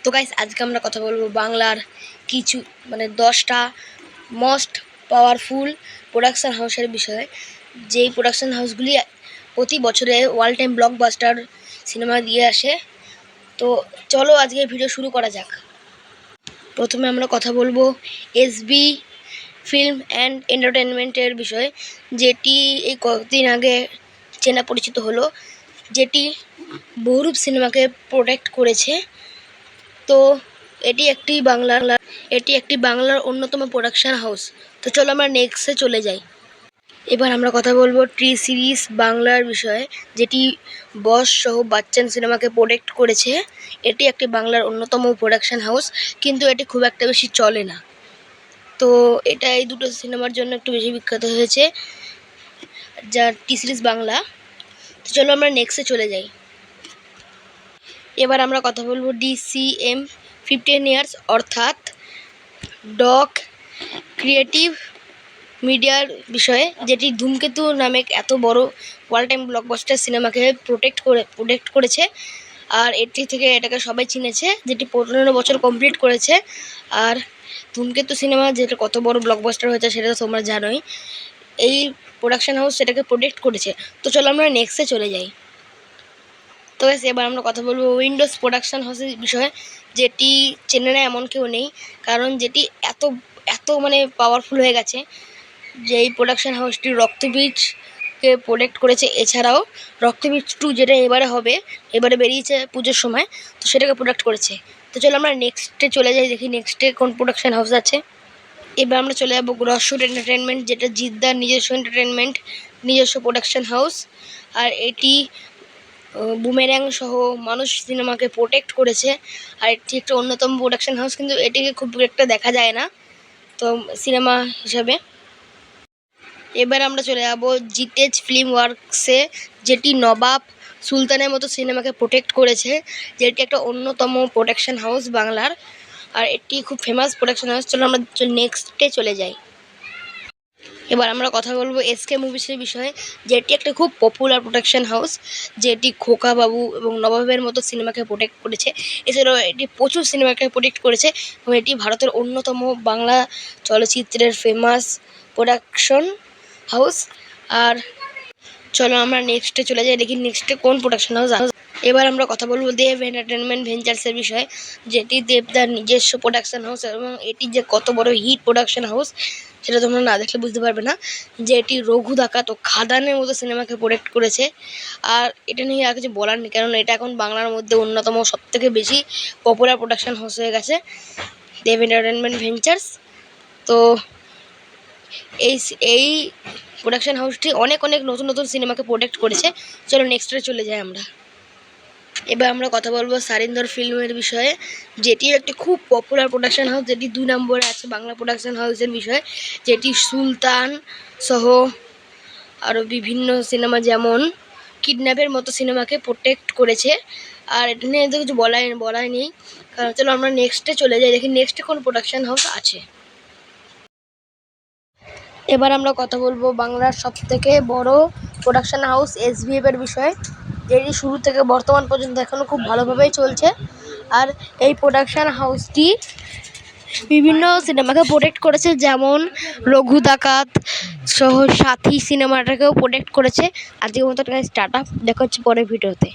তো গাইস আজকে আমরা কথা বলবো বাংলার কিছু 10টা মোস্ট পাওয়ারফুল প্রোডাকশন হাউসের বিষয়ে। যেই প্রোডাকশন হাউসগুলি প্রতি বছরে ওয়ার্ল্ড টাইম ব্লকবাস্টার সিনেমা দিয়ে আসে। তো চলো আজকে ভিডিও শুরু করা যাক। প্রথমে আমরা কথা বলবো এসবি ফিল্ম অ্যান্ড এন্টারটেনমেন্টের বিষয়ে, যেটি এই কয়েকদিন আগে চেনা পরিচিত হলো, যেটি বহুরূপ সিনেমাকে প্রোটেক্ট করেছে। তো এটি একটি বাংলার অন্যতম প্রোডাকশন হাউস। তো চলো আমরা নেক্সটে চলে যাই। এবার আমরা কথা বলবো টি সিরিজ বাংলার বিষয়ে, যেটি বস সহ বাচ্চান সিনেমাকে প্রোটেক্ট করেছে। এটি একটি বাংলার অন্যতম প্রোডাকশন হাউস, কিন্তু এটি খুব একটা বেশি চলে না। তো এটা এই দুটো সিনেমার জন্য একটু বেশি বিখ্যাত হয়েছে, যা টি সিরিজ বাংলা। তো চলো আমরা নেক্সটে চলে যাই। এবার আমরা কথা বলবো DCM 15 ইয়ার্স অর্থাৎ ডগ ক্রিয়েটিভ মিডিয়ার বিষয়ে, যেটি ধূমকেতু নামে এত বড় ওয়ার্ল্ড টাইম ব্লকবাস্টার সিনেমাকে প্রোটেক্ট করেছে। আর এটি থেকে এটাকে সবাই চিনেছে, যেটি 15 বছর কমপ্লিট করেছে। আর ধূমকেতু সিনেমা যেটা কত বড় ব্লকবাস্টার হয়েছে সেটা তো তোমরা জানোই। এই প্রোডাকশন হাউস সেটাকে প্রোটেক্ট করেছে। তো চলো আমরা নেক্সটে চলে যাই। তো এবার আমরা কথা বলবো উইন্ডোজ প্রোডাকশন হাউসের বিষয়ে, যেটি চেনে না এমন কেউ নেই, কারণ যেটি এত পাওয়ারফুল হয়ে গেছে যে এই প্রোডাকশন হাউসটি রক্তবীজকে প্রোটেক্ট করেছে। এছাড়াও রক্তবীজ 2 যেটা এবারে বেরিয়েছে পুজোর সময়, তো সেটাকে প্রোটেক্ট করেছে। তো চলো আমরা নেক্সটে চলে যাই, দেখি নেক্সটে কোন প্রোডাকশন হাউস আছে। এবার আমরা চলে যাবো গ্রসশুট এন্টারটেনমেন্ট, যেটা জিদ্দার নিজস্ব প্রোডাকশন হাউস। আর এটি বুমেরাং সহ মানুষ সিনেমাকে প্রোটেক্ট করেছে। আর এটি একটা অন্যতম প্রোডাকশন হাউস, কিন্তু এটিকে খুব একটা দেখা যায় না তো সিনেমা হিসাবে। এবার আমরা চলে যাব জিতেজ ফিল্ম ওয়ার্কসে, যেটি নবাব সুলতানের মতো সিনেমাকে প্রোটেক্ট করেছে, যেটি একটা অন্যতম প্রোডাকশন হাউস বাংলার। আর এটি খুব ফেমাস প্রোডাকশন হাউস। চলো আমরা নেক্সটে চলে যাই। এবার আমরা কথা বলবো SK মুভিসের বিষয়ে, যেটি একটা খুব পপুলার প্রোডাকশন হাউস, যেটি খোকা বাবু এবং নবাবের মতো সিনেমাকে প্রোটেক্ট করেছে। এছাড়াও এটি প্রচুর সিনেমাকে প্রোটেক্ট করেছে এবং এটি ভারতের অন্যতম বাংলা চলচ্চিত্রের ফেমাস প্রোডাকশন হাউস। আর চলো আমরা নেক্সটে চলে যাই, দেখি নেক্সটে কোন প্রোডাকশন হাউস। এবার আমরা কথা বলবো দেব এন্টারটেনমেন্ট ভেঞ্চার্সের বিষয়ে, যেটি দেবদার নিজস্ব প্রোডাকশন হাউস এবং এটি যে কত বড় হিট প্রোডাকশন হাউস সেটা তোমরা না দেখলে বুঝতে পারবে না। যে এটি রঘু ডাকাত ও খাদানের মতো সিনেমাকে প্রোটেক্ট করেছে। আর এটা নিয়ে আর কিছু বলার নেই, কারণ এটা এখন বাংলার মধ্যে অন্যতম সবথেকে বেশি পপুলার প্রোডাকশন হাউস হয়ে গেছে দেব এন্টারটেনমেন্ট ভেঞ্চার্স। তো এই প্রোডাকশন হাউসটি অনেক নতুন সিনেমাকে প্রোটেক্ট করেছে। চলো নেক্সটে চলে যাই আমরা। এবার আমরা কথা বলবো সারিন্দর ফিল্মের বিষয়ে, যেটি একটি খুব পপুলার প্রোডাকশন হাউস, যেটি 2 নম্বরে আছে বাংলা প্রোডাকশন হাউসের বিষয়ে, যেটি সুলতান সহ আরও বিভিন্ন সিনেমা যেমন কিডন্যাপের মতো সিনেমাকে প্রোটেক্ট করেছে। আর এটা নিয়ে তো কিছু বলাই নেই, কারণ চলো আমরা নেক্সটে চলে যাই, দেখি নেক্সটে কোন প্রোডাকশন হাউস আছে। এবার আমরা কথা বলবো বাংলার সবথেকে বড় প্রোডাকশন হাউস SVF এর বিষয়ে, যেটি শুরু থেকে বর্তমান পর্যন্ত এখনও খুব ভালোভাবেই চলছে। আর এই প্রোডাকশন হাউসটি বিভিন্ন সিনেমাকে প্রোটেক্ট করেছে, যেমন রঘু ডাকাত সহ সাথী সিনেমাটাকেও প্রোটেক্ট করেছে। আজকের মতো টাটা, দেখা হচ্ছে পরের ভিডিওতে।